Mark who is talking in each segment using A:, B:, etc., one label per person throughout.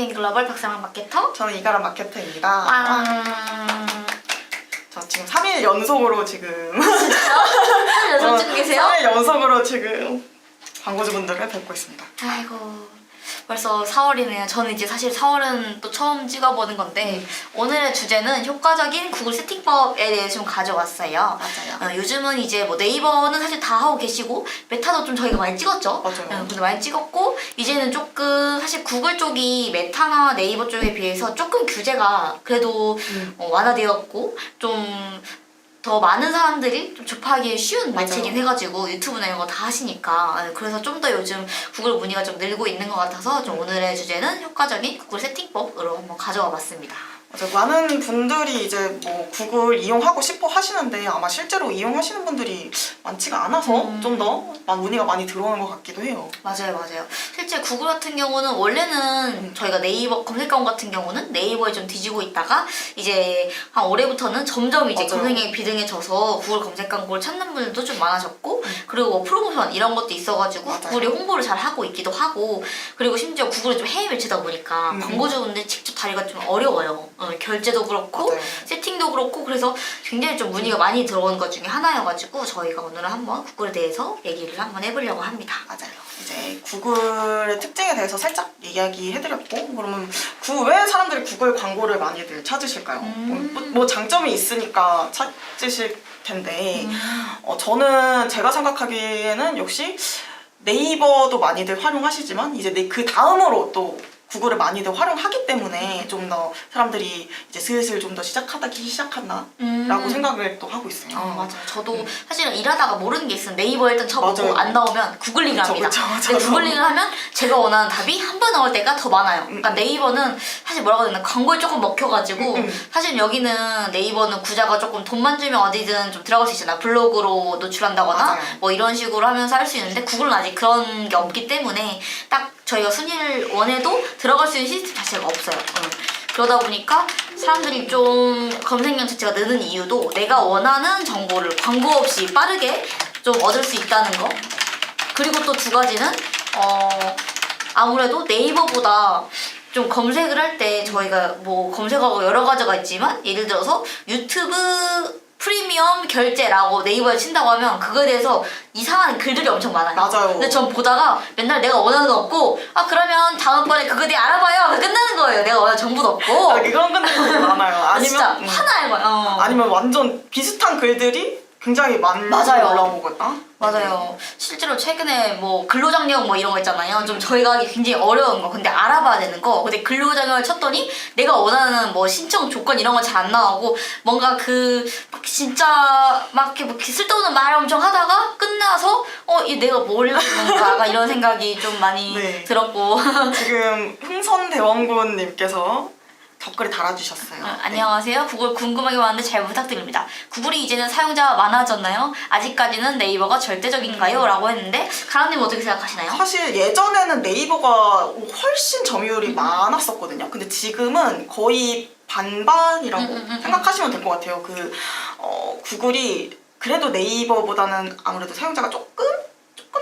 A: 캠페인 글로벌 박상환 마케터.
B: 저는 이가람 마케터입니다.
A: 와.
B: 저 지금 3일 연속으로 지금
A: 여섯 찍고 계세요?
B: 3일 연속으로 지금 광고주분들을 뵙고 있습니다.
A: 아이고. 벌써 4월이네요. 저는 이제 사실 4월은 또 처음 찍어보는 건데 오늘의 주제는 효과적인 구글 세팅법에 대해서 좀 가져왔어요.
B: 맞아요.
A: 요즘은 이제 뭐 네이버는 사실 다 하고 계시고 메타도 좀 저희가 많이 찍었죠.
B: 맞아요.
A: 근데 많이 찍었고 이제는 조금 사실 구글 쪽이 메타나 네이버 쪽에 비해서 조금 규제가 그래도 완화되었고 좀 더 많은 사람들이 좀 접하기 쉬운 매체긴 해가지고 유튜브나 이런 거 다 하시니까 그래서 좀 더 요즘 구글 문의가 좀 늘고 있는 것 같아서 좀 오늘의 주제는 효과적인 구글 세팅법으로 한번 가져와 봤습니다.
B: 맞아요. 많은 분들이 이제 뭐 구글 이용하고 싶어 하시는데 아마 실제로 이용하시는 분들이 많지가 않아서 좀 더 문의가 많이 들어오는 것 같기도 해요.
A: 맞아요. 실제 구글 같은 경우는 원래는 저희가 네이버 검색광고 같은 경우는 네이버에 좀 뒤지고 있다가 이제 한 올해부터는 점점 이제
B: 맞아요.
A: 검색량이 비등해져서 구글 검색광고를 찾는 분들도 좀 많아졌고 그리고 뭐 프로모션 이런 것도 있어가지고
B: 맞아요.
A: 구글이 홍보를 잘 하고 있기도 하고 그리고 심지어 구글은 좀 해외 매체다 보니까 광고주분들 직접 다리가 좀 어려워요. 결제도 그렇고
B: 맞아요.
A: 세팅도 그렇고 그래서 굉장히 좀 문의가 많이 들어오는 것 중에 하나여가지고 저희가 오늘은 한번 구글에 대해서 얘기를 한번 해보려고 합니다.
B: 맞아요. 이제 구글의 특징에 대해서 살짝 이야기해드렸고 그러면 왜 사람들이 구글 광고를 많이들 찾으실까요? 뭐 장점이 있으니까 찾으실 텐데 저는 제가 생각하기에는 역시 네이버도 많이들 활용하시지만 이제 그 다음으로 또 구글을 많이들 활용하기 때문에 좀 더 사람들이 이제 슬슬 좀 더 시작하기 시작한다 라고 생각을 또 하고 있어요.
A: 맞아요. 저도 사실은 일하다가 모르는 게 있으면 네이버 일단 쳐보고
B: 맞아요.
A: 안 나오면 구글링을 합니다. 근데 구글링을 하면 제가 원하는 답이 한 번 나올 때가 더 많아요. 그러니까 네이버는 사실 뭐라고 해야 되나 광고에 조금 먹혀가지고 사실 여기는 네이버는 구자가 조금 돈만 주면 어디든 좀 들어갈 수 있잖아. 블로그로 노출한다거나
B: 맞아요.
A: 뭐 이런 식으로 하면서 할 수 있는데 구글은 아직 그런 게 없기 때문에 딱 저희가 순위를 원해도 들어갈 수 있는 시스템 자체가 없어요. 그러다 보니까 사람들이 좀 검색량 자체가 느는 이유도 내가 원하는 정보를 광고 없이 빠르게 좀 얻을 수 있다는 거. 그리고 또 두 가지는 아무래도 네이버보다 좀 검색을 할 때 저희가 뭐 검색하고 여러 가지가 있지만 예를 들어서 유튜브 프리미엄 결제라고 네이버에 친다고 하면 그거에 대해서 이상한 글들이 엄청 많아요.
B: 맞아요.
A: 근데 전 보다가 맨날 내가 원하는 거 없고 그러면 다음번에 그거에 대해 알아봐요. 끝나는 거예요. 내가 원하는 정보도 없고.
B: 그런 분들도 많아요. 아니면
A: 진짜 하나 알아봐요.
B: 아니면 완전 비슷한 글들이 굉장히 많이
A: 맞아요.
B: 올라오거나.
A: 맞아요. 실제로 최근에 뭐 근로장려금 뭐 이런 거 있잖아요. 좀 저희가 하기 굉장히 어려운 거. 근데 알아봐야 되는 거. 근데 근로장려금을 쳤더니 내가 원하는 뭐 신청 조건 이런 건 잘 안 나오고 뭔가 진짜 막 이렇게 뭐 쓸데없는 말 엄청 하다가 끝나서 이 내가 뭘 읽는 건가 약간 이런 생각이 좀 많이
B: 네.
A: 들었고.
B: 지금 흥선대원군님께서 댓글을 달아주셨어요.
A: 안녕하세요. 구글 궁금하게 많은데 잘 부탁드립니다. 구글이 이제는 사용자가 많아졌나요? 아직까지는 네이버가 절대적인가요? 라고 했는데 가람님 어떻게 생각하시나요?
B: 사실 예전에는 네이버가 훨씬 점유율이 많았었거든요. 근데 지금은 거의 반반이라고 생각하시면 될 것 같아요. 구글이 그래도 네이버보다는 아무래도 사용자가 조금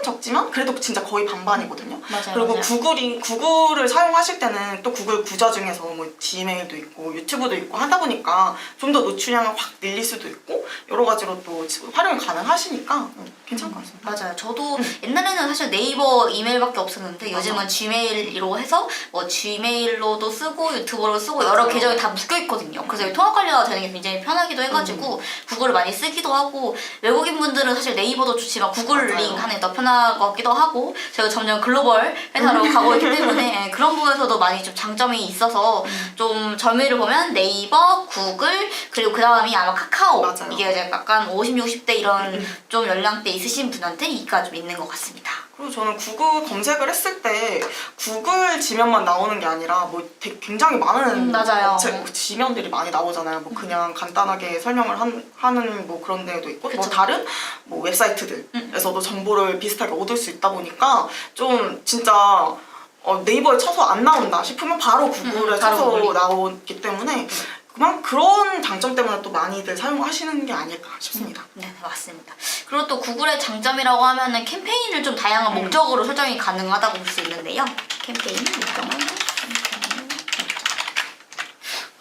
B: 적지만 그래도 진짜 거의 반반이거든요.
A: 맞아요.
B: 그리고
A: 맞아요.
B: 구글을 사용하실 때는 또 구글 구자 중에서 뭐 지메일도 있고 유튜브도 있고 하다 보니까 좀 더 노출량을 확 늘릴 수도 있고 여러 가지로 또 활용이 가능하시니까 괜찮은 것 같습니다.
A: 맞아요. 저도 옛날에는 사실 네이버 이메일밖에 없었는데 요즘은 지메일로 해서 뭐 지메일로도 쓰고 유튜브로 쓰고 여러 계정이 다 묶여 있거든요. 그래서 통합 관리가 되는 게 굉장히 편하기도 해가지고 구글을 많이 쓰기도 하고 외국인 분들은 사실 네이버도 좋지만 구글 링 하는 게 더 편할 것 같기도 하고 저희가 점점 글로벌 회사로 가고 있기 때문에 그런 부분에서도 많이 좀 장점이 있어서 좀 점유율을 보면 네이버, 구글 그리고 그 다음이 아마 카카오.
B: 맞아요.
A: 이게 이제 약간 50, 60대 이런 좀 연령대 있으신 분한테 이가 좀 있는 것 같습니다.
B: 그리고 저는 구글 검색을 했을 때 구글 지면만 나오는 게 아니라 뭐 굉장히 많은
A: 맞아요.
B: 지면들이 많이 나오잖아요. 뭐 그냥 간단하게 설명을 하는 뭐 그런 데도 있고 뭐
A: 그쵸.
B: 다른 뭐 웹사이트들에서도 정보를 비슷하게 얻을 수 있다 보니까 좀 진짜 네이버에 쳐서 안 나온다 싶으면 바로 구글에
A: 바로
B: 쳐서
A: 구글.
B: 나오기 때문에 그런 장점 때문에 또 많이들 사용하시는 게 아닐까 싶습니다.
A: 네, 맞습니다. 그리고 또 구글의 장점이라고 하면은 캠페인을 좀 다양한 목적으로 설정이 가능하다고 볼 수 있는데요. 캠페인 목적은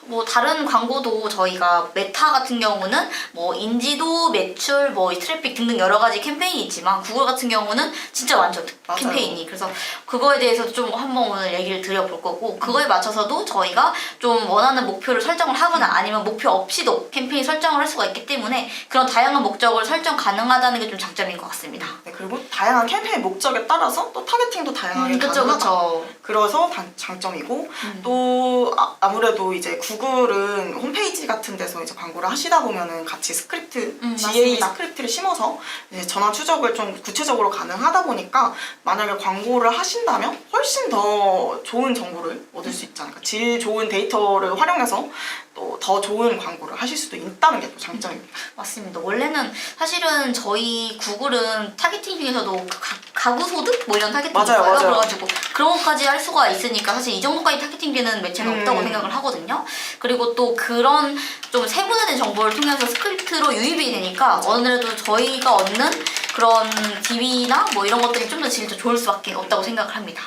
A: 뭐 다른 광고도 저희가 메타 같은 경우는 뭐 인지도, 매출, 뭐 트래픽 등등 여러 가지 캠페인이 있지만 구글 같은 경우는 진짜 많죠.
B: 맞아요.
A: 캠페인이. 그래서 그거에 대해서 좀 한번 오늘 얘기를 드려볼 거고 그거에 맞춰서도 저희가 좀 원하는 목표를 설정을 하거나 아니면 목표 없이도 캠페인 설정을 할 수가 있기 때문에 그런 다양한 목적을 설정 가능하다는 게 좀 장점인 것 같습니다.
B: 네, 그리고 다양한 캠페인 목적에 따라서 또 타겟팅도 다양하게
A: 그쵸,
B: 가능하다.
A: 그쵸.
B: 그래서 장점이고 또 아무래도 이제 구글은 홈페이지 같은 데서 이제 광고를 하시다 보면은 같이 스크립트, GA
A: 맞습니다.
B: 스크립트를 심어서 이제 전환 추적을 좀 구체적으로 가능하다 보니까 만약에 광고를 하신다면 훨씬 더 좋은 정보를 얻을 수 있지 않을까. 질 좋은 데이터를 활용해서 또 더 좋은 광고를 하실 수도 있다는 게 또 장점입니다.
A: 맞습니다. 원래는 사실은 저희 구글은 타겟팅 중에서도 가구 소득 뭐 이런 타겟팅이
B: 맞아요,
A: 있어요.
B: 맞아요.
A: 그래가지고 그런 것까지 할 수가 있으니까 사실 이 정도까지 타겟팅 되는 매체는 없다고 생각을 하거든요. 그리고 또 그런 좀 세분화된 정보를 통해서 스크립트로 유입이 되니까 아무래도 저희가 얻는 그런 DB나 뭐 이런 것들이 좀 더 질도 좋을 수밖에 없다고 생각을 합니다.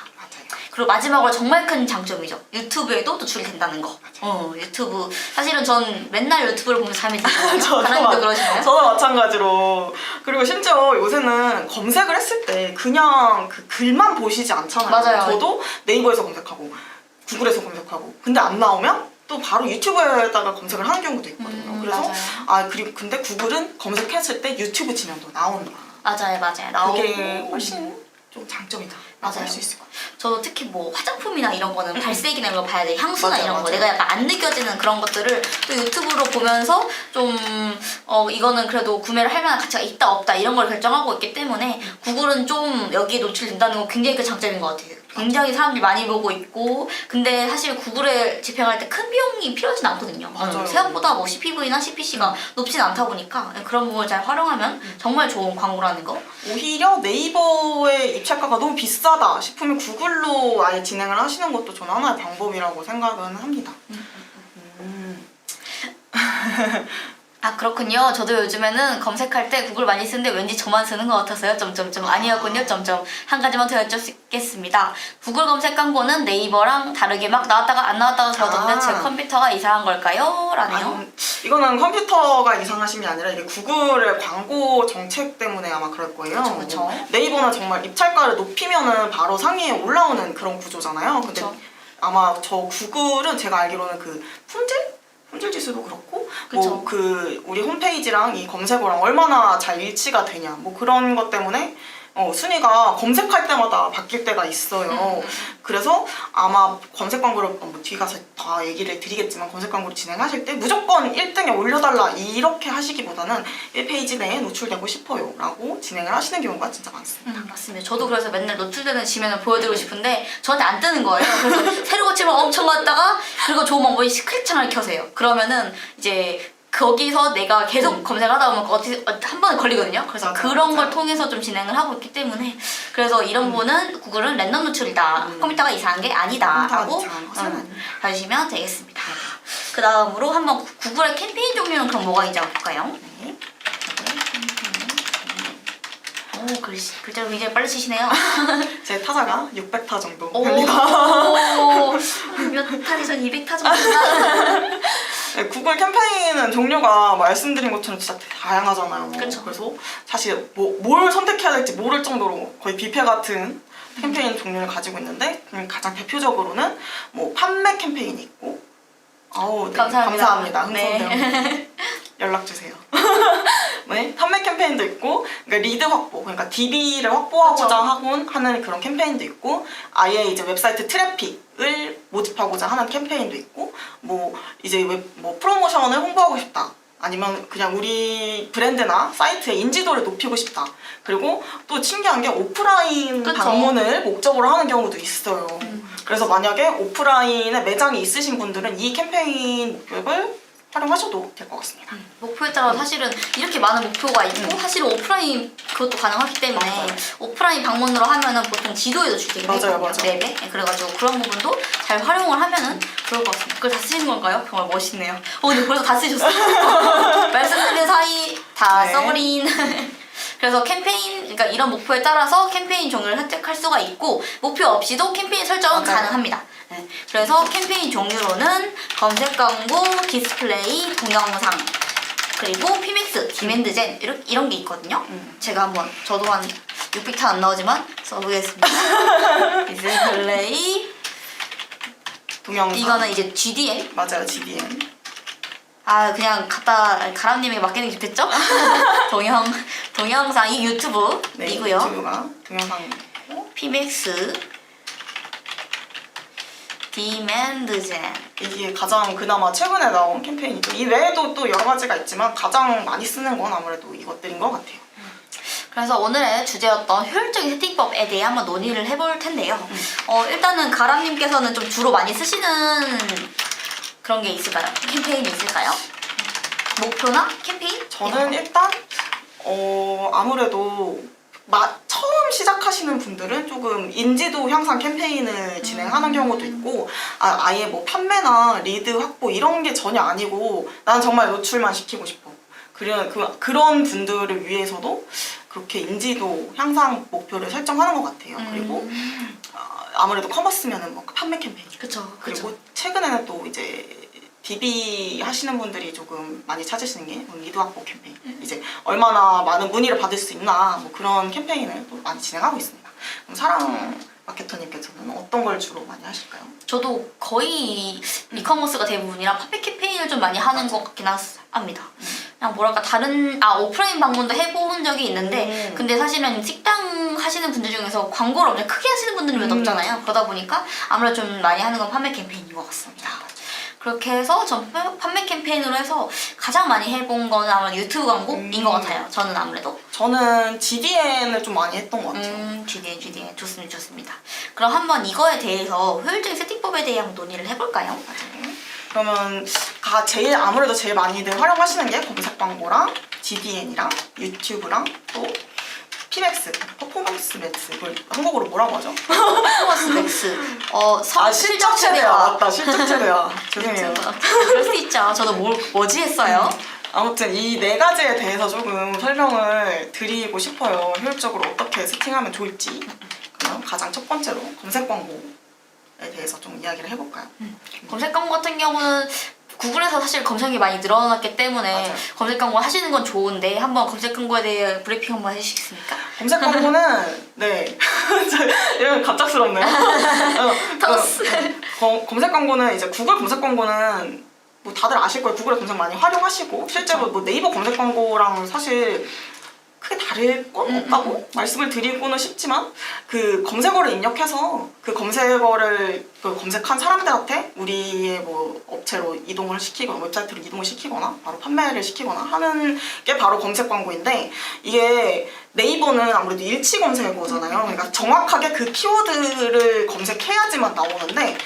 A: 그리고 마지막으로 정말 큰 장점이죠. 유튜브에도 노출이 된다는 거. 유튜브. 사실은 전 맨날 유튜브를 보면 잠이 들거든요. 하나님도 그러시나요?
B: 저도 마찬가지로. 그리고 심지어 요새는 검색을 했을 때 그냥 그 글만 보시지 않잖아요.
A: 맞아요.
B: 저도 네이버에서 검색하고 구글에서 검색하고 근데 안 나오면 또 바로 유튜브에다가 검색을 하는 경우도 있거든요. 그래서
A: 맞아요.
B: 그리고 근데 구글은 검색했을 때 유튜브 치면 또 나온다.
A: 맞아요. 나오고.
B: 그게 훨씬 좀 장점이다.
A: 맞아요.
B: 할 수 있을 것 같아요.
A: 저도 특히 뭐 화장품이나 이런 거는 발색이나 이런 거 봐야 돼. 향수나
B: 맞아요,
A: 이런 거.
B: 맞아요.
A: 내가 약간 안 느껴지는 그런 것들을 또 유튜브로 보면서 좀 이거는 그래도 구매를 할 만한 가치가 있다 없다 이런 걸 결정하고 있기 때문에 구글은 좀 여기에 노출된다는 건 굉장히 큰 장점인 것 같아요. 굉장히 사람들이 많이 보고 있고 근데 사실 구글에 집행할 때 큰 비용이 필요하진 않거든요.
B: 맞아요.
A: 생각보다 뭐 CPV나 CPC가 높진 않다 보니까 그런 부분을 잘 활용하면 정말 좋은 광고라는 거.
B: 오히려 네이버의 입찰가가 너무 비싸다 싶으면 구글로 아예 진행을 하시는 것도 저는 하나의 방법이라고 생각은 합니다.
A: 아 그렇군요. 저도 요즘에는 검색할 때 구글 많이 쓰는데 왠지 저만 쓰는 것 같아서요. 점점점 아니었군요. 점점 한 가지만 더 여쭙겠습니다. 구글 검색 광고는 네이버랑 다르게 막 나왔다가 안 나왔다가 그러던데 제 컴퓨터가 이상한 걸까요? 라네요.
B: 이거는 컴퓨터가 이상하신 게 아니라 이게 구글의 광고 정책 때문에 아마 그럴 거예요.
A: 그쵸.
B: 네이버는 정말 입찰가를 높이면은 바로 상위에 올라오는 그런 구조잖아요. 근데
A: 그쵸.
B: 아마 저 구글은 제가 알기로는 그 품질 지수도 그렇고
A: 그쵸.
B: 뭐 그 우리 홈페이지랑 이 검색어랑 얼마나 잘 일치가 되냐 뭐 그런 것 때문에 순위가 검색할 때마다 바뀔 때가 있어요. 그래서 아마 검색 광고를 뭐 뒤 가서 다 얘기를 드리겠지만 검색 광고를 진행하실 때 무조건 1등에 올려달라 이렇게 하시기보다는 1페이지 내에 노출되고 싶어요 라고 진행을 하시는 경우가 진짜 많습니다.
A: 맞습니다. 저도 그래서 맨날 노출되는 지면을 보여드리고 싶은데 저한테 안 뜨는 거예요. 그래서 새로 고침을 엄청 갔다가 그리고 좋은 방법이 스크립창을 켜세요. 그러면은 이제 거기서 내가 계속 검색을 하다 보면 어디 한 번에 걸리거든요. 그래서
B: 맞아요,
A: 그런 걸
B: 맞아요.
A: 통해서 좀 진행을 하고 있기 때문에 그래서 이런 부분은 구글은 랜덤 노출이다. 컴퓨터가 이상한 게 아니다. 라고
B: 이상한 것은 아니다.
A: 봐주시면 되겠습니다. 그 다음으로 한번 구글의 캠페인 종류는 그럼 뭐가 있는지 한번 볼까요? 네. 오, 글자를 굉장히 빨리 치시네요.
B: 제 타자가 600타 정도
A: 오,
B: 됩니다.
A: 몇 타지? 전 200타 정도인가?
B: 네, 구글 캠페인은 종류가 말씀드린 것처럼 진짜 다양하잖아요.
A: 그쵸.
B: 그래서 사실 뭘 선택해야 될지 모를 정도로 거의 뷔페 같은 캠페인 종류를 가지고 있는데 가장 대표적으로는 뭐 판매 캠페인이 있고 네, 감사합니다.
A: 네.
B: 연락 주세요. 네, 판매 캠페인도 있고, 그러니까 리드 확보, 그러니까 DB를 확보하고자 하는 그런 캠페인도 있고, 아예 이제 웹사이트 트래픽을 모집하고자 하는 캠페인도 있고, 뭐 이제 뭐 프로모션을 홍보하고 싶다. 아니면 그냥 우리 브랜드나 사이트의 인지도를 높이고 싶다. 그리고 또 신기한 게 오프라인
A: 그쵸.
B: 방문을 목적으로 하는 경우도 있어요. 그래서 만약에 오프라인에 매장이 있으신 분들은 이 캠페인 목표를 활용하셔도 될 것 같습니다.
A: 목표에 따라 사실은 이렇게 많은 목표가 있고 사실은 오프라인 그것도 가능하기 때문에
B: 맞아요.
A: 오프라인 방문으로 하면은 보통 지도에도 주긴
B: 맞아요,
A: 하거든요.
B: 맞아요.
A: 랩에. 네, 그래가지고 그런 부분도 잘 활용을 하면은 좋을 것 같습니다. 그걸 다 쓰시는 건가요? 정말 멋있네요. 근데 벌써 다 쓰셨어요. 말씀드린 사이 다
B: 네.
A: 써버린. 그래서 캠페인, 그러니까 이런 목표에 따라서 캠페인 종류를 선택할 수가 있고 목표 없이도 캠페인 설정은
B: 맞아요.
A: 가능합니다. 네. 그래서 캠페인 종류로는 검색 광고, 디스플레이, 동영상, 그리고 피맥스, 디맨드젠 이런 게 있거든요. 제가 한번 저도 한 600탄 안 나오지만 써보겠습니다. 디스플레이,
B: 동영상.
A: 이거는 이제 GDN.
B: 맞아요, GDN.
A: 아 그냥 갖다 가람님에게 맡기는 게 좋겠죠? 동영상이 유튜브이고요.
B: 네, 유튜브가 동영상.
A: 피맥스, 디맨드젠.
B: 이게 가장 그나마 최근에 나온 캠페인이죠. 이 외에도 또 여러 가지가 있지만 가장 많이 쓰는 건 아무래도 이것들인 것 같아요.
A: 그래서 오늘의 주제였던 효율적인 세팅법에 대해 한번 논의를 해볼 텐데요. 일단은 가람님께서는 좀 주로 많이 쓰시는 그런 게 있을까요? 캠페인이 있을까요? 목표나 캠페인?
B: 저는 일단 아무래도 처음 시작하시는 분들은 조금 인지도 향상 캠페인을 진행하는 경우도 있고 아예 뭐 판매나 리드 확보 이런 게 전혀 아니고 나는 정말 노출만 시키고 싶어. 그런 분들을 위해서도 그렇게 인지도 향상 목표를 설정하는 것 같아요. 그리고 아무래도 커머스면은 뭐 판매 캠페인.
A: 그쵸.
B: 그리고 최근에는 또 이제 DB 하시는 분들이 조금 많이 찾으시는 게 리드 확보 캠페인. 이제 얼마나 많은 문의를 받을 수 있나 뭐 그런 캠페인을 또 많이 진행하고 있습니다. 그럼 사랑 마케터님께서는 어떤 걸 주로 많이 하실까요?
A: 저도 거의 이커머스가 대부분이라 판매 캠페인을 좀 많이 하는 것 같긴 합니다. 그냥 뭐랄까 다른 오프라인 방문도 해본 적이 있는데 근데 사실은 식당 하시는 분들 중에서 광고를 엄청 크게 하시는 분들은 몇 없잖아요. 그러다 보니까 아무래도 좀 많이 하는 건 판매 캠페인인 것 같습니다. 그렇게 해서 전 판매 캠페인으로 해서 가장 많이 해본 거는 아마 유튜브 광고인 것 같아요. 저는 아무래도.
B: 저는 GDN을 좀 많이 했던 것 같아요.
A: GDN 좋습니다. 그럼 한번 이거에 대해서 효율적인 세팅법에 대해 한번 논의를 해볼까요?
B: 맞아요. 그러면 아무래도 제일 많이들 활용하시는 게 검색 광고랑 GDN이랑 유튜브랑 또 피맥스, 퍼포먼스 맥스. 이걸 한국어로 뭐라고 하죠?
A: 퍼포먼스 맥스.
B: 실적 최대화. 맞다, 실적 최대화. 죄송해요.
A: 그럴 수 있죠. 저도 뭐지 했어요.
B: 아무튼 이 네 가지에 대해서 조금 설명을 드리고 싶어요. 효율적으로 어떻게 세팅하면 좋을지. 그럼 가장 첫 번째로 검색 광고에 대해서 좀 이야기를 해볼까요?
A: 검색 광고 같은 경우는 구글에서 사실 검색이 많이 늘어났기 때문에
B: 맞아요.
A: 검색 광고 하시는 건 좋은데 한번 검색 광고에 대해 브리핑 한번 해주시겠습니까?
B: 검색 광고는 네 이런 갑작스럽네요. 검색 광고는 이제 구글 검색 광고는 뭐 다들 아실 거예요. 구글에 검색 많이 활용하시고 실제로 뭐 네이버 검색 광고랑 사실 크게 다를 건 없다고 말씀을 드리고는 싶지만 그 검색어를 입력해서 그 검색어를 검색한 사람들한테 우리의 뭐 업체로 이동을 시키거나 웹사이트로 이동을 시키거나 바로 판매를 시키거나 하는 게 바로 검색 광고인데 이게 네이버는 아무래도 일치 검색어잖아요. 그러니까 정확하게 그 키워드를 검색해야지만 나오는데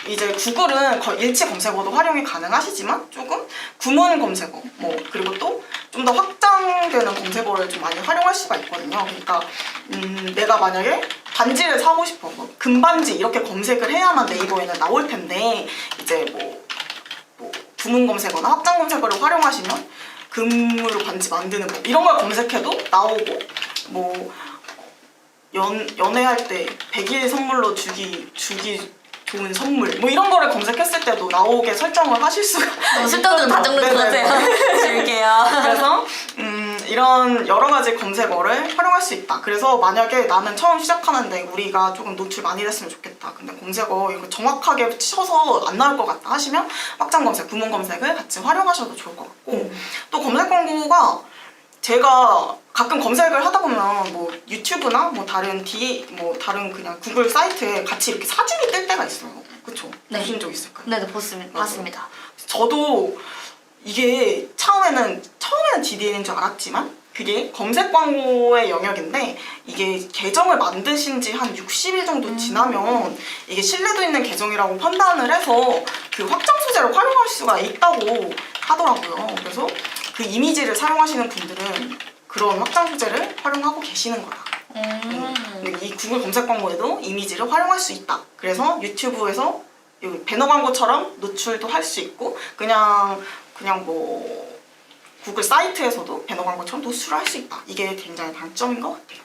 B: 이제 구글은 일치 검색어도 활용이 가능하시지만 조금 구문 검색어 그리고 또 좀 더 확장되는 검색어를 좀 많이 활용할 수가 있거든요. 그러니까 내가 만약에 반지를 사고 싶어 금반지 이렇게 검색을 해야만 네이버에는 나올 텐데 이제 뭐 구문 검색어나 확장 검색어를 활용하시면 금으로 반지 만드는 거 이런 걸 검색해도 나오고 뭐 연애할 때 100일 선물로 주기 좋은 선물 뭐 이런 거를 검색했을 때도 나오게 설정을 하실 수가
A: 쓸데없는 다 적는 것 같아요. 줄게요.
B: 그래서 이런 여러 가지 검색어를 활용할 수 있다. 그래서 만약에 나는 처음 시작하는데 우리가 조금 노출 많이 됐으면 좋겠다. 근데 검색어 이거 정확하게 쳐서 안 나올 것 같다 하시면 확장 검색, 구문 검색을 같이 활용하셔도 좋을 것 같고 또 검색 광고가 제가 가끔 검색을 하다 보면 뭐 유튜브나 뭐 다른 그냥 구글 사이트에 같이 이렇게 사진이 뜰 때가 있어요. 그쵸?
A: 네.
B: 보신 적 있을까요?
A: 네, 봤습니다.
B: 저도 이게 처음에는 GDN인 줄 알았지만 그게 검색 광고의 영역인데 이게 계정을 만드신 지 한 60일 정도 지나면 이게 신뢰도 있는 계정이라고 판단을 해서 그 확장 소재를 활용할 수가 있다고 하더라고요. 그래서 그 이미지를 사용하시는 분들은 그런 확장 소재를 활용하고 계시는 거다. 근데 이 구글 검색 광고에도 이미지를 활용할 수 있다. 그래서 유튜브에서 배너 광고처럼 노출도 할 수 있고 그냥 뭐 구글 사이트에서도 배너 광고처럼 노출을 할 수 있다. 이게 굉장히 장점인 것 같아요.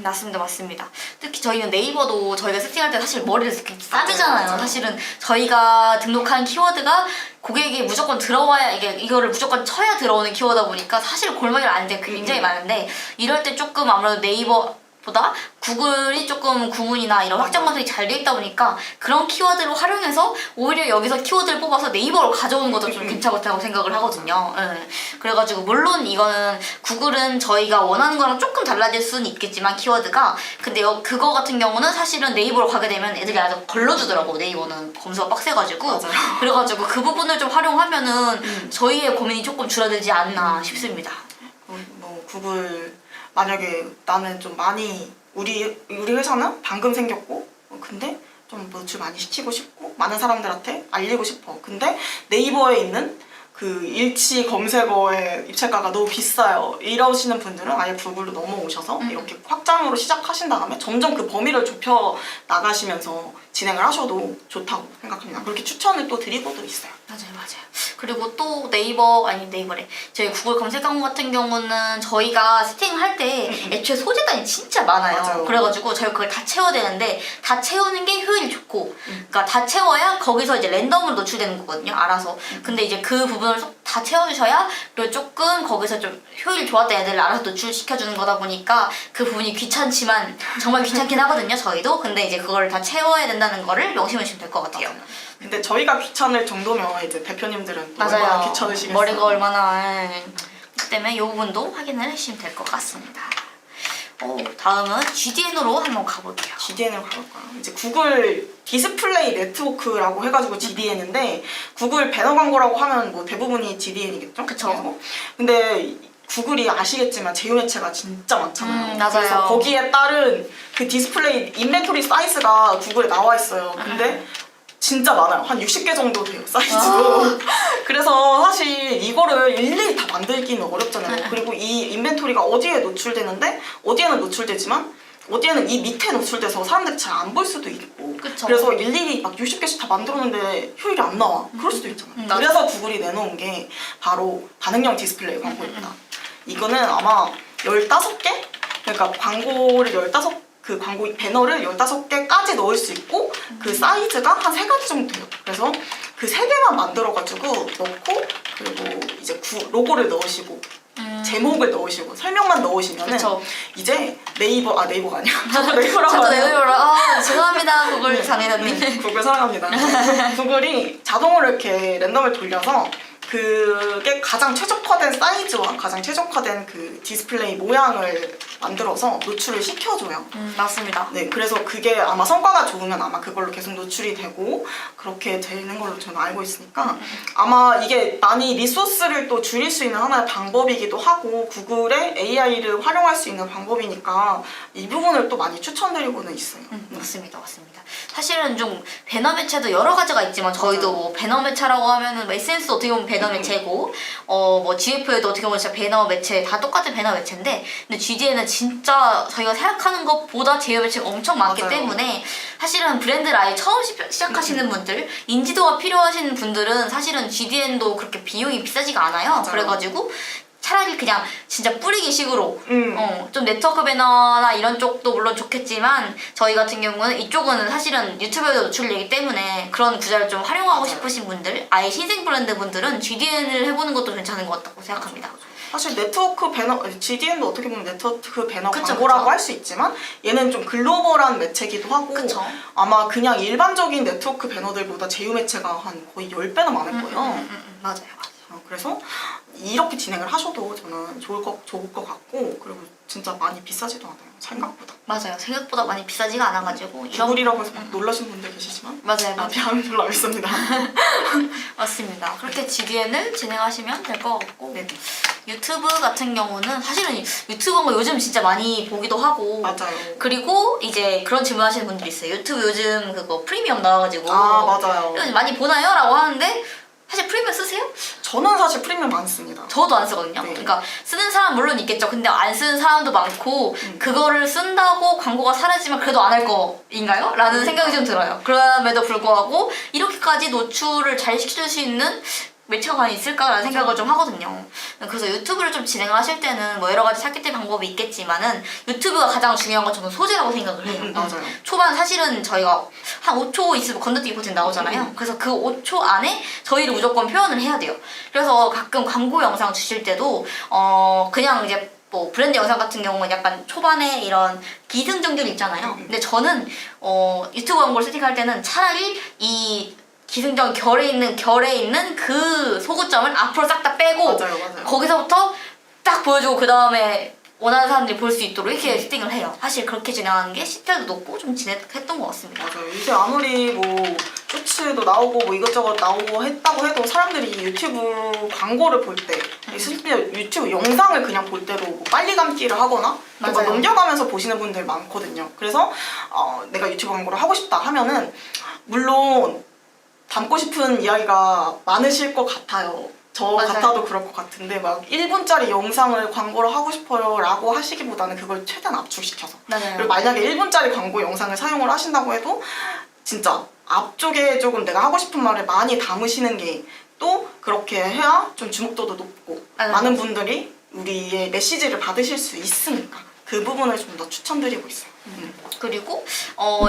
A: 맞습니다, 맞습니다. 특히 저희는 네이버도 저희가 세팅할 때 사실 머리를 이렇게 싸매잖아요.
B: 맞아요.
A: 사실은 저희가 등록한 키워드가 고객이 무조건 들어와야 이거를 무조건 쳐야 들어오는 키워드다 보니까 사실 골머리를 앓는 데 굉장히 많은데 이럴 때 조금 아무래도 네이버보다 구글이 조금 구문이나 이런 확장 검색이 잘 돼 있다 보니까 그런 키워드를 활용해서 오히려 여기서 키워드를 뽑아서 네이버로 가져오는 것도 좀 괜찮다고 생각을 하거든요. 예. 그래가지고 물론 이거는 구글은 저희가 원하는 거랑 조금 달라질 수는 있겠지만 키워드가 근데 그거 같은 경우는 사실은 네이버로 가게 되면 애들이 아주 걸러주더라고. 네이버는 검수가 빡세가지고
B: 맞아요.
A: 그래가지고 그 부분을 좀 활용하면은 저희의 고민이 조금 줄어들지 않나 싶습니다.
B: 뭐 구글 만약에 나는 좀 많이 우리 회사는 방금 생겼고 근데 좀 노출 많이 시키고 싶고 많은 사람들한테 알리고 싶어. 근데 네이버에 있는 그 일치 검색어의 입찰가가 너무 비싸요. 이러시는 분들은 아예 구글로 넘어오셔서 이렇게 확장으로 시작하신 다음에 점점 그 범위를 좁혀 나가시면서 진행을 하셔도 좋다고 생각합니다. 그렇게 추천을 또 드리고도 있어요.
A: 맞아요, 맞아요. 그리고 또 네이버래. 저희 구글 검색 광고 같은 경우는 저희가 세팅할 때 애초에 소재단이 진짜 많아요.
B: 맞아요.
A: 그래가지고 저희가 그걸 다 채워야 되는데 다 채우는 게 효율이 좋고 그러니까 다 채워야 거기서 이제 랜덤으로 노출되는 거거든요. 알아서. 근데 이제 그 부분을 다 채워주셔야 그리고 조금 거기서 좀 효율이 좋았던 애들을 알아서 노출시켜주는 거다 보니까 그 부분이 귀찮지만 정말 귀찮긴 하거든요. 저희도. 근데 이제 그걸 다 채워야 된다는 거를 명심해 주시면 될 것 같아요.
B: 근데 저희가 귀찮을 정도면 이제 대표님들은 또
A: 맞아요.
B: 얼마나 귀찮으시겠어요.
A: 머리가 얼마나 그 때문에 이 부분도 확인을 해주시면 될 것 같습니다. 다음은 GDN으로 한번 가볼게요.
B: GDN을 가볼까요? 이제 구글 디스플레이 네트워크라고 해가지고 GDN인데 구글 배너 광고라고 하면 뭐 대부분이 GDN이겠죠?
A: 그쵸.
B: 근데 구글이 아시겠지만 제휴 매체가 진짜 많잖아요.
A: 맞아요.
B: 그래서 거기에 따른 그 디스플레이 인벤토리 사이즈가 구글에 나와 있어요. 근데 진짜 많아요. 한 60개 정도 돼요, 사이즈도. 그래서 사실 이거를 일일이 다 만들기는 어렵잖아요. 그리고 이 인벤토리가 어디에 노출되는데 어디에는 노출되지만 어디에는 이 밑에 노출돼서 사람들이 잘 안 볼 수도 있고.
A: 그쵸.
B: 그래서 일일이 막 60개씩 다 만들었는데 효율이 안 나와. 그럴 수도 있잖아요.
A: 맞아.
B: 그래서 구글이 내놓은 게 바로 반응형 디스플레이 광고입니다. 이거는 아마 15개? 그러니까 광고를 15그 광고 배너를 15개까지 넣을 수 있고 그 사이즈가 한 3가지 정도 돼요. 그래서 그 3개만 만들어가지고 넣고 그리고 이제 로고를 넣으시고 제목을 넣으시고 설명만 넣으시면은
A: 그쵸.
B: 이제 네이버가 아니야. 저도 네이버라고
A: 저도
B: 하네요.
A: 네이버로 죄송합니다 구글 장애자님.
B: 구글 사랑합니다. 구글이 자동으로 이렇게 랜덤을 돌려서 그게 가장 최적화된 사이즈와 가장 최적화된 그 디스플레이 모양을 만들어서 노출을 시켜줘요.
A: 맞습니다.
B: 네, 그래서 그게 아마 성과가 좋으면 아마 그걸로 계속 노출이 되고 그렇게 되는 걸로 저는 알고 있으니까 아마 이게 많이 리소스를 또 줄일 수 있는 하나의 방법이기도 하고 구글의 AI를 활용할 수 있는 방법이니까 이 부분을 또 많이 추천드리고는 있어요.
A: 맞습니다, 맞습니다. 사실은 좀 배너 매체도 여러 가지가 있지만 저희도 뭐 배너 매체라고 하면은 뭐 SNS도 어떻게 보면 배너 매체고 뭐 GF에도 어떻게 보면 진짜 배너 매체 다 똑같은 배너 매체인데 근데 GDN은 진짜 저희가 생각하는 것보다 제휴 매체가 엄청 많기
B: 맞아요.
A: 때문에 사실은 브랜드를 아예 처음 시작하시는 분들 인지도가 필요하신 분들은 사실은 GDN도 그렇게 비용이 비싸지가 않아요.
B: 맞아요.
A: 그래가지고 차라리 그냥 진짜 뿌리기 식으로 좀 네트워크 배너나 이런 쪽도 물론 좋겠지만 저희 같은 경우는 이쪽은 사실은 유튜브에도 노출되기 때문에 그런 구조를 좀 활용하고
B: 맞아요.
A: 싶으신 분들 아예 신생 브랜드 분들은 GDN을 해보는 것도 괜찮은 것 같다고 생각합니다.
B: 사실 네트워크 배너, GDN도 어떻게 보면 네트워크 배너
A: 그쵸,
B: 광고라고
A: 그쵸.
B: 할 수 있지만 얘는 좀 글로벌한 매체기도 하고
A: 그쵸.
B: 아마 그냥 일반적인 네트워크 배너들보다 제휴 매체가 한 거의 10배나 많을 거예요.
A: 맞아요.
B: 그래서 이렇게 진행을 하셔도 저는 좋을 것 같고 그리고 진짜 많이 비싸지도 않아요. 생각보다.
A: 맞아요. 생각보다 많이 비싸지가 않아가지고 이런
B: 구글이라고 해서 막 놀라신 분들 계시지만
A: 맞아요, 맞아요.
B: 비하면 별로 안 비쌉니다.
A: 맞습니다. 그렇게 GDN을 진행하시면 될 것 같고
B: 네.
A: 유튜브 같은 경우는 사실은 유튜브인 거 요즘 진짜 많이 보기도 하고
B: 맞아요.
A: 그리고 이제 그런 질문 하시는 분들이 있어요. 유튜브 요즘 그거 프리미엄 나와가지고
B: 아 맞아요.
A: 이거 많이 보나요? 라고 하는데 사실 프리미엄 쓰세요?
B: 저는 사실 프리미엄 안 씁니다.
A: 저도 안 쓰거든요.
B: 네.
A: 그러니까 쓰는 사람 물론 있겠죠. 근데 안 쓰는 사람도 많고 그거를 쓴다고 광고가 사라지면 그래도 안 할 거인가요? 라는 생각이 좀 들어요. 그럼에도 불구하고 이렇게까지 노출을 잘 시켜줄 수 있는 매체가 있을까라는 생각을 좀 하거든요. 그래서 유튜브를 좀 진행을 하실 때는 뭐 여러 가지 타겟팅 방법이 있겠지만은 유튜브가 가장 중요한 건 저는 소재라고 생각을 해요.
B: 맞아요.
A: 초반 사실은 저희가 한 5초 있으면 건너뛰기 버튼 나오잖아요. 그래서 그 5초 안에 저희를 무조건 표현을 해야 돼요. 그래서 가끔 광고 영상 주실 때도 그냥 이제 뭐 브랜드 영상 같은 경우는 약간 초반에 이런 기승전결 있잖아요. 근데 저는 유튜브 광고를 세팅할 때는 차라리 이 기승전결에 있는 그 소구점을 앞으로 싹 다 빼고
B: 맞아요.
A: 거기서부터 딱 보여주고 그 다음에 원하는 사람들이 볼 수 있도록 이렇게 세팅을 해요. 사실 그렇게 진행하는 게 시태도 높고 좀 진행했던 것 같습니다.
B: 맞아요. 이제 아무리 뭐 쇼츠도 나오고 뭐 이것저것 나오고 했다고 해도 사람들이 유튜브 광고를 볼 때, 실제 유튜브 영상을 그냥 볼 때도 뭐 빨리 감기를 하거나
A: 맞아요.
B: 넘겨가면서 보시는 분들 많거든요. 그래서 내가 유튜브 광고를 하고 싶다 하면은 물론 담고 싶은 이야기가 많으실 것 같아요. 저
A: 맞아요.
B: 같아도 그럴 것 같은데 막 1분짜리 영상을 광고를 하고 싶어요 라고 하시기보다는 그걸 최대한 압축시켜서
A: 맞아요.
B: 그리고 만약에 1분짜리 광고 영상을 사용을 하신다고 해도 진짜 앞쪽에 조금 내가 하고 싶은 말을 많이 담으시는 게 또 그렇게 해야 좀 주목도도 높고
A: 맞아요.
B: 많은 분들이 우리의 메시지를 받으실 수 있으니까 그 부분을 좀 더 추천드리고 있어요.
A: 그리고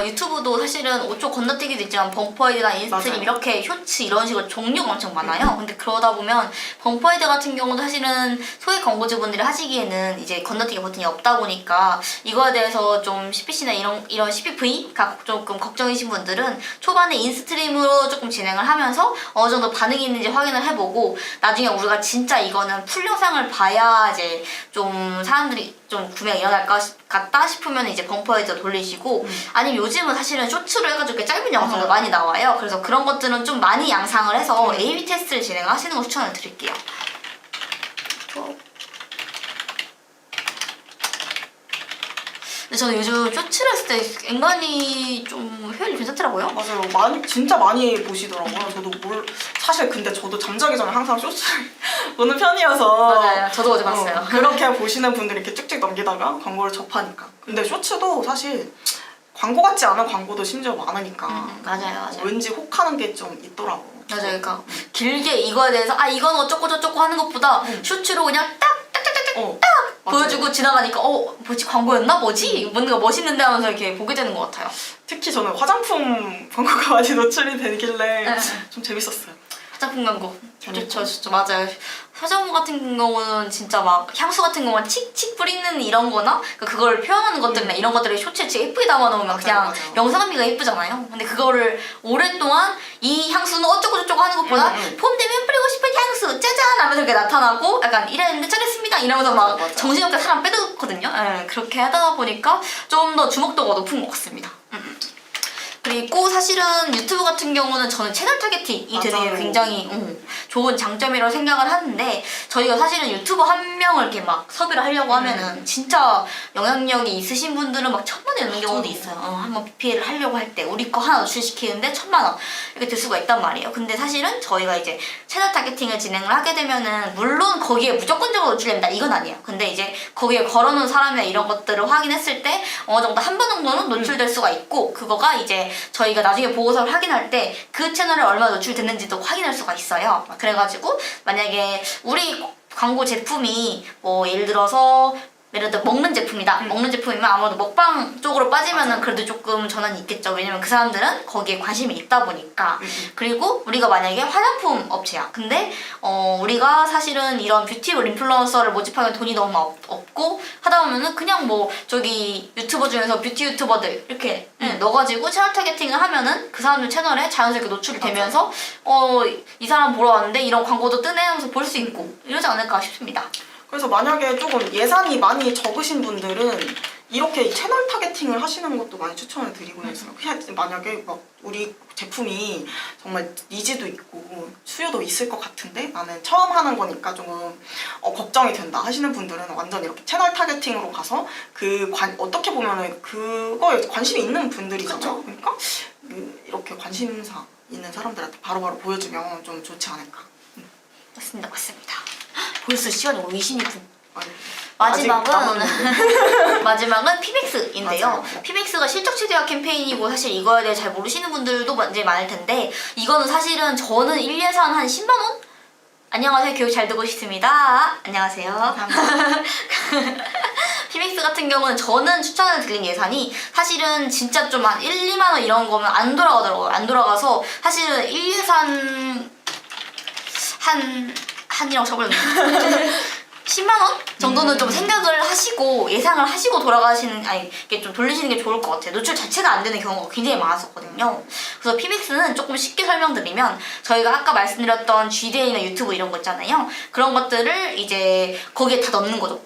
A: 유튜브도 사실은 5초 건너뛰기도 있지만 범퍼헤드나 인스트림
B: 맞아요.
A: 이렇게 쇼츠 이런 식으로 종류가 엄청 많아요. 근데 그러다 보면 범퍼헤드 같은 경우도 사실은 소액 광고주분들이 하시기에는 이제 건너뛰기 버튼이 없다 보니까 이거에 대해서 좀 CPC나 이런 CPV가 조금 걱정이신 분들은 초반에 인스트림으로 조금 진행을 하면서 어느 정도 반응이 있는지 확인을 해보고 나중에 우리가 진짜 이거는 풀 영상을 봐야 이제 좀 사람들이 좀 구매가 일어날 것 같다 싶으면 이제 범퍼헤드 돌리시고 아니면 요즘은 사실은 쇼츠로 해가지고 이렇게 짧은 영상도 많이 나와요. 그래서 그런 것들은 좀 많이 양상을 해서 A/B 테스트를 진행하시는 걸 추천을 드릴게요. 근데 저는 요즘 쇼츠를 했을 때 엔간히 좀 효율이 괜찮더라고요.
B: 맞아요. 진짜 많이 보시더라고요. 저도 사실 근데 저도 잠자기 전에 항상 쇼츠를 보는 편이어서
A: 맞아요. 저도 어제 봤어요.
B: 그렇게 보시는 분들이 이렇게 쭉쭉 넘기다가 광고를 접하니까. 근데 쇼츠도 사실 광고 같지 않은 광고도 심지어 많으니까
A: 맞아요.
B: 왠지 혹하는 게 좀 있더라고.
A: 맞아요. 그러니까 길게 이거에 대해서 이건 어쩌고 저쩌고 하는 것보다 쇼츠로 그냥 딱 보여주고 지나가니까 뭐지 광고였나? 뭐지? 뭔가 멋있는데 하면서 이렇게 보게 되는 것 같아요.
B: 특히 저는 화장품 광고가 많이 노출이 되길래
A: 네.
B: 좀 재밌었어요.
A: 화장품 광고
B: 재밌고.
A: 좋죠. 진짜 맞아요. 화장품 같은 경우는 진짜 막 향수 같은 경우는 칙칙 뿌리는 이런 거나 그걸 표현하는 것들이나 이런 것들을 쇼츠에 진짜 예쁘게 담아놓으면 그냥
B: 맞아요.
A: 영상미가 예쁘잖아요. 근데 그거를 오랫동안 이 향수는 어쩌고 저쩌고 하는 것보다 봄 되면 뿌리고 싶은 향수 짜잔 하면서 이렇게 나타나고 약간 이랬는데 잘했습니다 이러면서 막
B: 맞아.
A: 정신없게 사람 빼놓거든요. 그렇게 하다 보니까 좀 더 주목도가 높은 것 같습니다. 그리고 사실은 유튜브 같은 경우는 저는 채널 타겟팅이 되게
B: 맞아요.
A: 굉장히 좋은 장점이라고 생각을 하는데 저희가 사실은 유튜버 한 명을 이렇게 막 섭외를 하려고 하면은 진짜 영향력이 있으신 분들은 막 1,000만 원 넘는 경우도 있어요. 한번 PPL을 하려고 할 때 우리 거 하나 노출시키는데 1,000만 원 이렇게 들 수가 있단 말이에요. 근데 사실은 저희가 이제 채널 타겟팅을 진행을 하게 되면은 물론 거기에 무조건적으로 노출된다 이건 아니에요. 근데 이제 거기에 걸어놓은 사람이나 이런 것들을 확인했을 때 어느 정도 한 번 정도는 노출될 수가 있고 그거가 이제 저희가 나중에 보고서를 확인할 때 그 채널에 얼마 노출됐는지도 확인할 수가 있어요. 그래가지고 만약에 우리 광고 제품이 뭐 예를 들어서 먹는 제품이다. 먹는 제품이면 아무래도 먹방 쪽으로 빠지면은 그래도 조금 전환이 있겠죠. 왜냐면 그 사람들은 거기에 관심이 있다 보니까. 그리고 우리가 만약에 화장품 업체야. 근데 우리가 사실은 이런 뷰티 인플루언서를 모집하기엔 돈이 너무 없고 하다 보면은 그냥 뭐 저기 유튜버 중에서 뷰티 유튜버들 이렇게 넣어가지고 채널 타겟팅을 하면은 그 사람들 채널에 자연스럽게 노출이 되면서 이 사람 보러 왔는데 이런 광고도 뜨네 하면서 볼 수 있고 이러지 않을까 싶습니다.
B: 그래서 만약에 조금 예산이 많이 적으신 분들은 이렇게 채널 타겟팅을 하시는 것도 많이 추천을 드리고 있어요. 그냥 만약에 막 우리 제품이 정말 니즈도 있고 수요도 있을 것 같은데 나는 처음 하는 거니까 조금 걱정이 된다 하시는 분들은 완전 이렇게 채널 타겟팅으로 가서 어떻게 보면은 그거에 관심이 있는 분들이잖아요. 그러니까 이렇게 관심사 있는 사람들한테 바로바로 보여주면 좀 좋지 않을까.
A: 맞습니다. 벌써 시간이 26분.
B: 아직
A: 마지막은 피백스인데요.
B: 맞아요.
A: 피백스가 실적 최대화 캠페인이고 사실 이거에 대해 잘 모르시는 분들도 이제 많을 텐데 이거는 사실은 저는 1예산 한 10만 원 안녕하세요. 교육 잘 듣고 싶습니다. 안녕하세요.
B: 감사합니다.
A: 피믹스 같은 경우는 저는 추천을 드린 예산이 사실은 진짜 좀 한 1, 2만 원 이런 거면 안 돌아가더라고요. 안 돌아가서 사실은 1 예산 한이라고 쳐버렸네. 10만 원 정도는 좀 생각을 하시고 예상을 하시고 돌아가시는 이게 좀 돌리시는 게 좋을 것 같아요. 노출 자체가 안 되는 경우가 굉장히 많았었거든요. 그래서 피믹스는 조금 쉽게 설명드리면 저희가 아까 말씀드렸던 GDA나 유튜브 이런 거 있잖아요. 그런 것들을 이제 거기에 다 넣는 거죠.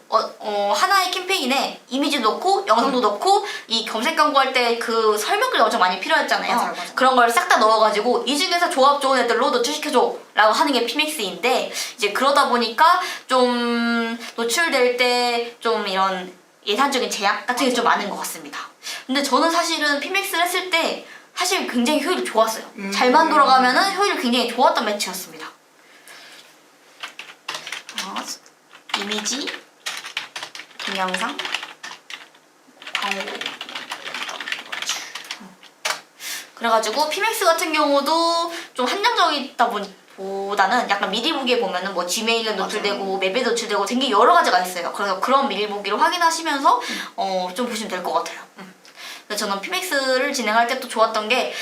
A: 하나의 캠페인에 이미지 넣고 영상도 넣고 이 검색 광고할 때 그 설명글이 엄청 많이 필요했잖아요.
B: 맞아요.
A: 그런 걸 싹 다 넣어가지고 이 중에서 조합 좋은 애들로 노출시켜줘 라고 하는 게 피믹스인데 이제 그러다 보니까 좀 노출될 때 좀 이런 예산적인 제약 같은 게 좀 많은 것 같습니다. 근데 저는 사실은 피믹스를 했을 때 사실 굉장히 효율이 좋았어요. 잘만 돌아가면은 효율이 굉장히 좋았던 매치였습니다. 이미지, 동영상, 광고. 그래가지고 피맥스 같은 경우도 좀 한정적이다 보다는 약간 미리 보기에 보면은 뭐 지메일에 노출되고 맵에 노출되고 되게 여러 가지가 있어요. 그래서 그런 미리 보기를 확인하시면서 좀 보시면 될 것 같아요. 그래서 저는 피맥스를 진행할 때 또 좋았던 게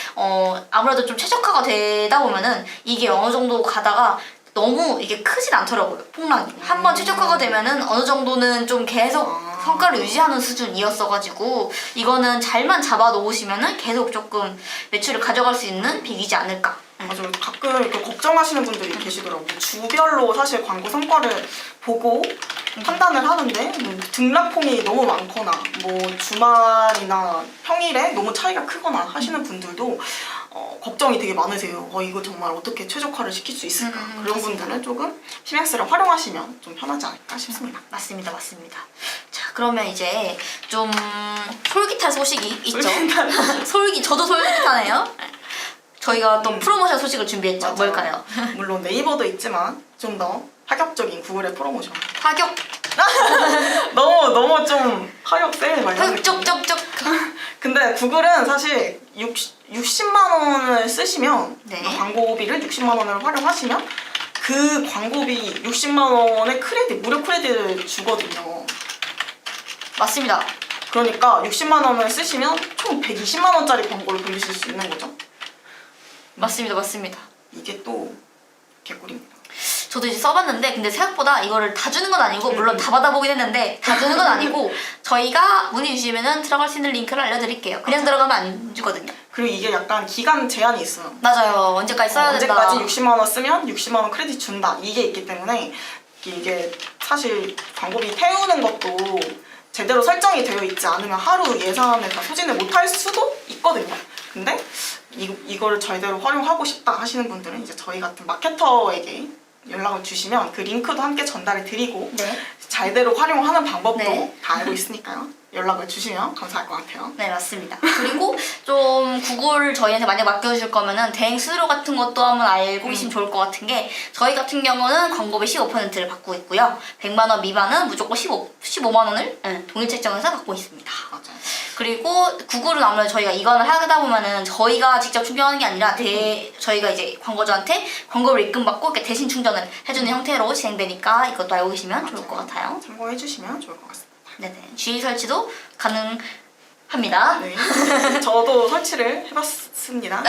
A: 아무래도 좀 최적화가 되다 보면은 이게 어느 정도 가다가 너무 이게 크진 않더라고요. 폭락이. 한번 최적화가 되면은 어느 정도는 좀 계속 성과를 유지하는 수준이었어가지고 이거는 잘만 잡아 놓으시면은 계속 조금 매출을 가져갈 수 있는 빅이지 않을까.
B: 맞아요. 가끔 이렇게 걱정하시는 분들이 계시더라고요. 주별로 사실 광고 성과를 보고 판단을 하는데 뭐 등락폭이 너무 많거나 뭐 주말이나 평일에 너무 차이가 크거나 하시는 분들도 걱정이 되게 많으세요. 이거 정말 어떻게 최적화를 시킬 수 있을까? 그런 분들은 조금 피맥스를 활용하시면 좀 편하지 않을까 싶습니다.
A: 맞습니다. 자, 그러면 이제 좀 솔깃할 소식이 있죠. 저도 솔깃하네요. 저희가 또 프로모션 소식을 준비했죠.
B: 맞아요.
A: 뭘까요?
B: 물론 네이버도 있지만 좀 더 파격적인 구글의 프로모션.
A: 파격!
B: 너무 좀 파격 세일 많이 하는
A: 쪽쪽쪽!
B: 근데 구글은 사실 60만 원을 쓰시면
A: 네.
B: 광고비를 60만 원을 활용하시면 그 광고비 60만 원의 크레딧, 무료 크레딧을 주거든요.
A: 맞습니다.
B: 그러니까 60만 원을 쓰시면 총 120만 원짜리 광고를 돌리실 수 있는 거죠.
A: 맞습니다.
B: 이게 또 개꿀입니다.
A: 저도 이제 써봤는데 근데 생각보다 이거를 다 주는 건 아니고 물론 다 받아보긴 했는데 다 주는 건 아니고 저희가 문의 주시면은 들어갈 수 있는 링크를 알려드릴게요. 그냥 들어가면 안 주거든요.
B: 그리고 이게 약간 기간 제한이 있어요.
A: 맞아요. 언제까지 써야 된다.
B: 언제까지 60만 원 쓰면 60만 원 크레딧 준다. 이게 있기 때문에 이게 사실 광고비 태우는 것도 제대로 설정이 되어 있지 않으면 하루 예산을 다 소진을 못할 수도 있거든요. 근데 이거를 제대로 활용하고 싶다 하시는 분들은 이제 저희 같은 마케터에게 연락을 주시면 그 링크도 함께 전달을 드리고
A: 네.
B: 잘대로 활용하는 방법도
A: 네.
B: 다 알고 있으니까요. 연락을 주시면 감사할 것 같아요.
A: 네, 맞습니다. 그리고 좀 구글 저희한테 만약 맡겨주실 거면은 대행 수수료 같은 것도 한번 알고 계시면 좋을 것 같은 게 저희 같은 경우는 광고비 15%를 받고 있고요. 100만 원 미만은 무조건 15만 원을 동일 책정해서 받고 있습니다.
B: 맞아요.
A: 그리고 구글은 아무래도 저희가 이관을 하다 보면은 저희가 직접 충전하는 게 아니라 저희가 이제 광고주한테 광고를 입금받고 이렇게 대신 충전을 해주는 형태로 진행되니까 이것도 알고 계시면 좋을 것 같아요.
B: 참고해 주시면 좋을 것 같습니다.
A: 네네. GA 설치도 가능합니다.
B: 네. 저도 설치를 해봤습니다.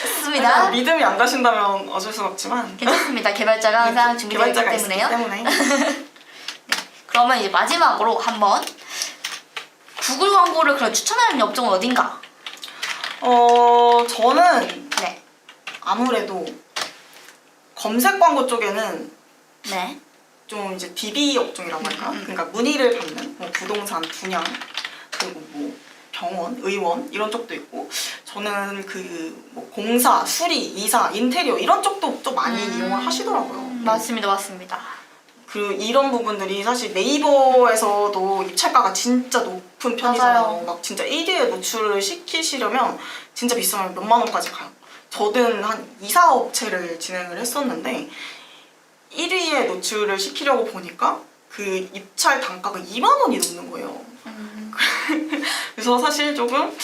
A: 좋습니다.
B: 믿음이 안 가신다면 어쩔 수 없지만
A: 괜찮습니다. 개발자가 항상 준비되어 있기
B: 개발자가 있기
A: 때문에요.
B: 때문에
A: 그러면 이제 마지막으로 한번 구글 광고를 그럼 추천하는 업종은 어딘가?
B: 저는
A: 네.
B: 아무래도 검색 광고 쪽에는
A: 네.
B: 좀 이제 DB 업종이라고 할까? 그러니까 문의를 받는 뭐 부동산, 분양, 그리고 뭐 병원, 의원 이런 쪽도 있고 저는 그 뭐 공사, 수리, 이사, 인테리어 이런 쪽도 좀 많이 이용을 하시더라고요.
A: 맞습니다.
B: 그 이런 부분들이 사실 네이버에서도 입찰가가 진짜 높은 편이잖아요.
A: 맞아요.
B: 막 진짜 1위에 노출을 시키시려면 진짜 비싸면 몇만 원까지 가요. 저는 한 이사 업체를 진행을 했었는데 1위에 노출을 시키려고 보니까 그 입찰 단가가 2만 원이 넘는 거예요. 그래서 사실 조금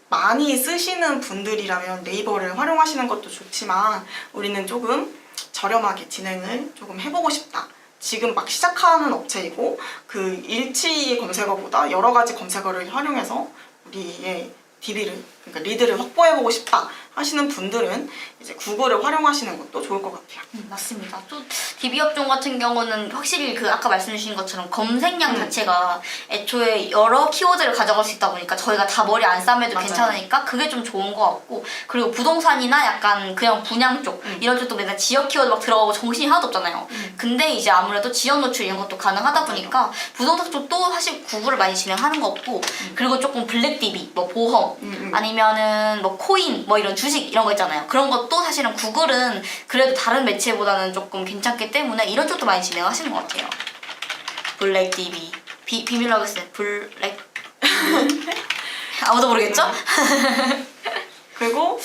B: 많이 쓰시는 분들이라면 네이버를 활용하시는 것도 좋지만 우리는 조금 저렴하게 진행을 조금 해보고 싶다. 지금 막 시작하는 업체이고 그 일치 검색어보다 여러 가지 검색어를 활용해서 우리의 DB를, 그러니까 리드를 확보해보고 싶다 하시는 분들은 이제 구글을 활용하시는 것도 좋을 것 같아요.
A: 맞습니다. 또 DB 업종 같은 경우는 확실히 그 아까 말씀 주신 것처럼 검색량 자체가 애초에 여러 키워드를 가져갈 수 있다 보니까 저희가 다 머리 안 싸매도
B: 맞아요.
A: 괜찮으니까 그게 좀 좋은 것 같고, 그리고 부동산이나 약간 그냥 분양 쪽 이런 쪽도 맨날 지역 키워드 막 들어가고 정신이 하나도 없잖아요. 근데 이제 아무래도 지역 노출 이런 것도 가능하다 보니까 부동산 쪽도 사실 구글을 많이 진행하는 것 같고, 그리고 조금 블랙 DB, 뭐 보험 아니면은 뭐 코인, 뭐 이런 주식 이런 거 있잖아요. 그런 것도 사실은 구글은 그래도 다른 매체보다는 조금 괜찮기 때문에 이런 쪽도 많이 진행하시는 것 같아요. 블랙 DB, 비밀로 하겠어요. 블랙 아무도 모르겠죠?
B: 그리고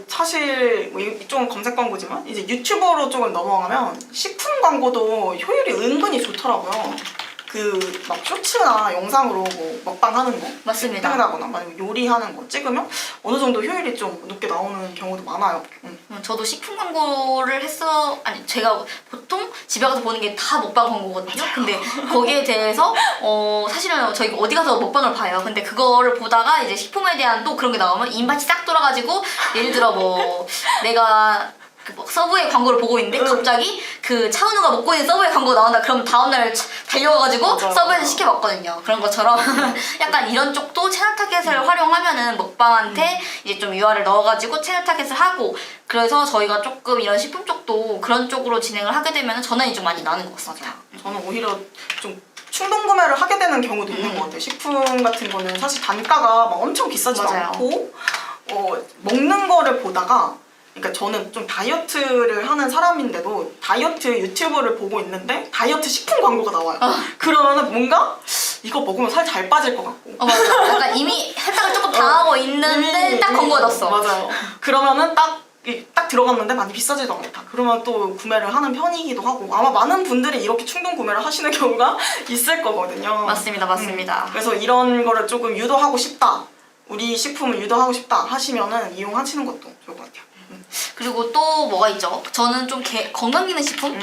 B: 사실 뭐 이쪽은 검색 광고지만 이제 유튜버로 조금 넘어가면 식품 광고도 효율이 은근히 좋더라고요. 그 막 쇼츠나 영상으로 뭐 먹방 하는 거,
A: 맞습니다.
B: 하거나 아니면 요리하는 거 찍으면 어느 정도 효율이 좀 높게 나오는 경우도 많아요.
A: 저도 식품 광고를 아니 제가 보통 집에 가서 보는 게 다 먹방 광고거든요. 근데 거기에 대해서 사실은 저희가 어디 가서 먹방을 봐요. 근데 그거를 보다가 이제 식품에 대한 또 그런 게 나오면 입맛이 싹 돌아가지고, 예를 들어 뭐 내가 뭐 서브웨이 광고를 보고 있는데 갑자기 그 차은우가 먹고 있는 서브웨이 광고가 나온다. 그러면 다음날 달려가가지고
B: 맞아,
A: 서브웨이에서
B: 맞아.
A: 시켜 먹거든요. 그런 것처럼 약간 이런 쪽도 채널 타겟을 활용하면은 먹방한테 이제 좀 UR을 넣어가지고 채널 타겟을 하고, 그래서 저희가 조금 이런 식품 쪽도 그런 쪽으로 진행을 하게 되면 전환이 좀 많이 나는 것 같습니다.
B: 저는 오히려 좀 충동 구매를 하게 되는 경우도 있는 것 같아요. 식품 같은 거는 사실 단가가 막 엄청 비싸지도
A: 맞아요.
B: 않고 먹는 거를 보다가, 그러니까 저는 좀 다이어트를 하는 사람인데도 다이어트 유튜브를 보고 있는데 다이어트 식품 광고가 나와요. 그러면은 뭔가 이거 먹으면 살 잘 빠질 것 같고.
A: 맞아. 약간 이미 혈당을 조금 당하고 있는데 딱 광고가 떴어.
B: 맞아요. 그러면은 딱 들어갔는데 많이 비싸지도 않다. 그러면 또 구매를 하는 편이기도 하고, 아마 많은 분들이 이렇게 충동 구매를 하시는 경우가 있을 거거든요.
A: 맞습니다.
B: 그래서 이런 거를 조금 유도하고 싶다, 우리 식품을 유도하고 싶다 하시면은 이용하시는 것도 좋을 것 같아요.
A: 그리고 또 뭐가 있죠? 저는 좀 건강기능식품?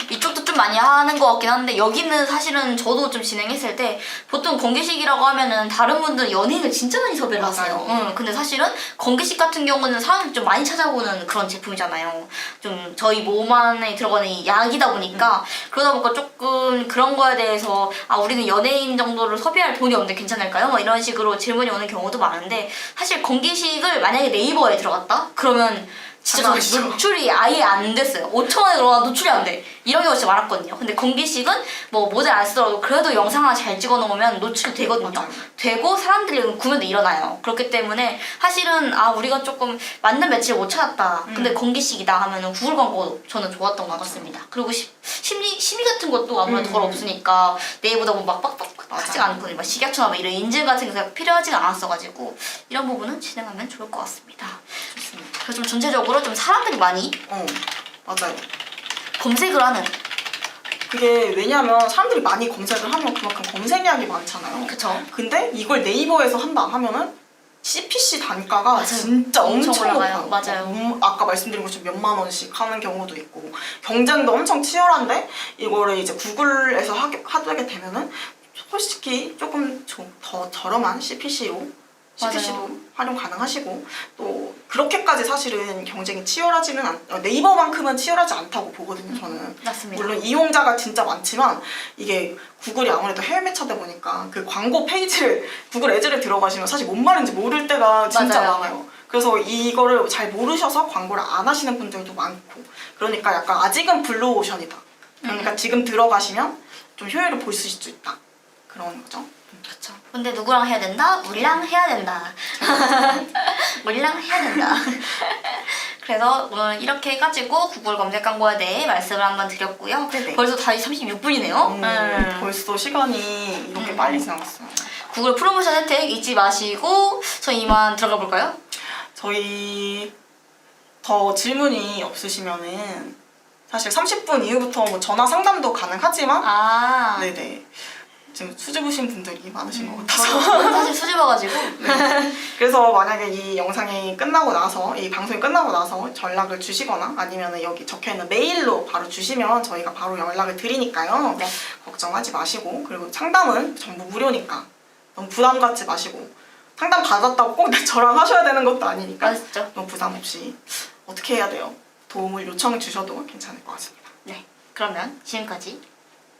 A: 이쪽도 좀 많이 하는 것 같긴 한데, 여기는 사실은 저도 좀 진행했을 때 보통 건기식이라고 하면은 다른 분들은 연예인을 진짜 많이 섭외를 하세요.
B: 맞아요.
A: 근데 사실은 건기식 같은 경우는 사람들이 좀 많이 찾아보는 그런 제품이잖아요. 좀 저희 몸 안에 들어가는 이 약이다 보니까 그러다 보니까 조금 그런 거에 대해서 우리는 연예인 정도를 섭외할 돈이 없는데 괜찮을까요? 뭐 이런 식으로 질문이 오는 경우도 많은데, 사실 건기식을 만약에 네이버에 들어갔다? 그러면 진짜
B: 장난
A: 저는
B: 아니죠.
A: 노출이 아예 안 됐어요. 5,000원에 들어가 노출이 안 돼. 이런 경우가 진짜 많았거든요. 근데 건기식은 뭐 모델 안 쓰더라도 그래도 영상 하나 잘 찍어 놓으면 노출이 되거든요.
B: 맞아요.
A: 되고 사람들이 구매도 일어나요. 그렇기 때문에 사실은 우리가 조금 맞는 매체를 못 찾았다. 근데 건기식이다 하면은 구글 광고도 저는 좋았던 것 같습니다. 그리고 심의 같은 것도 아무래도 덜 없으니까 네이버보다 뭐 막 빡빡하지가 않거든요. 막 식약처나 막 이런 인증 같은 게 필요하지가 않았어가지고 이런 부분은 진행하면 좋을 것 같습니다.
B: 좋습니다.
A: 그래서 좀 전체적으로 좀 사람들이 많이
B: 맞아요.
A: 검색을 하는.
B: 그게 왜냐면 사람들이 많이 검색을 하면 그만큼 검색량이 많잖아요.
A: 그쵸.
B: 근데 이걸 네이버에서 한다 하면은 CPC 단가가
A: 맞아요.
B: 진짜
A: 엄청
B: 엄청
A: 올라가요.
B: 높아요.
A: 맞아요.
B: 아까 말씀드린 것처럼 몇만 원씩 하는 경우도 있고, 경쟁도 엄청 치열한데 이거를 이제 구글에서 하게 되면은 솔직히 조금 더 저렴한 CPC도 활용 가능하시고, 또 그렇게까지 사실은 경쟁이 치열하지는 네이버만큼은 치열하지 않다고 보거든요, 저는.
A: 맞습니다.
B: 물론 이용자가 진짜 많지만 이게 구글이 아무래도 해외 매체다 보니까 그 광고 페이지를 구글 애즈를 들어가시면 사실 뭔 말인지 모를 때가 진짜
A: 맞아요.
B: 많아요. 그래서 이거를 잘 모르셔서 광고를 안 하시는 분들도 많고, 그러니까 약간 아직은 블루오션이다. 그러니까 지금 들어가시면 좀 효율을 볼 수 있다. 그런 거죠.
A: 그렇죠. 근데 누구랑 해야 된다? 우리랑 해야 된다. 우리랑 해야 된다. 그래서 오늘 이렇게 해가지고 구글 검색 광고에 대해 말씀을 한번 드렸고요.
B: 네네.
A: 벌써 다 36분이네요.
B: 벌써 시간이 이렇게 빨리 지나갔어요.
A: 구글 프로모션 혜택 잊지 마시고 저희 이만 들어가 볼까요?
B: 저희 더 질문이 없으시면은 사실 30분 이후부터 뭐 전화 상담도 가능하지만 네네. 지금 수줍으신 분들이 많으신 것 같아서
A: 저는 사실 수줍어가지고
B: 그래서 만약에 이 영상이 끝나고 나서 이 방송이 끝나고 나서 연락을 주시거나 아니면 여기 적혀있는 메일로 바로 주시면 저희가 바로 연락을 드리니까요.
A: 네.
B: 걱정하지 마시고 그리고 상담은 전부 무료니까 너무 부담 갖지 마시고 상담 받았다고 꼭 저랑 하셔야 되는 것도 아니니까
A: 맞죠?
B: 너무 부담 없이 어떻게 해야 돼요? 도움을 요청 주셔도 괜찮을 것 같습니다.
A: 네. 그러면 지금까지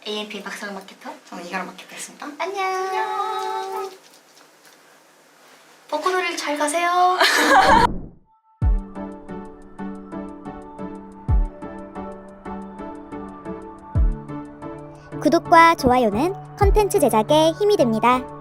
A: AMP 박사는 마케터
B: 저는 이가람 마케터였습니다.
A: 안녕. 벚꽃놀이를 잘 가세요.
C: 구독과 좋아요는 컨텐츠 제작에 힘이 됩니다.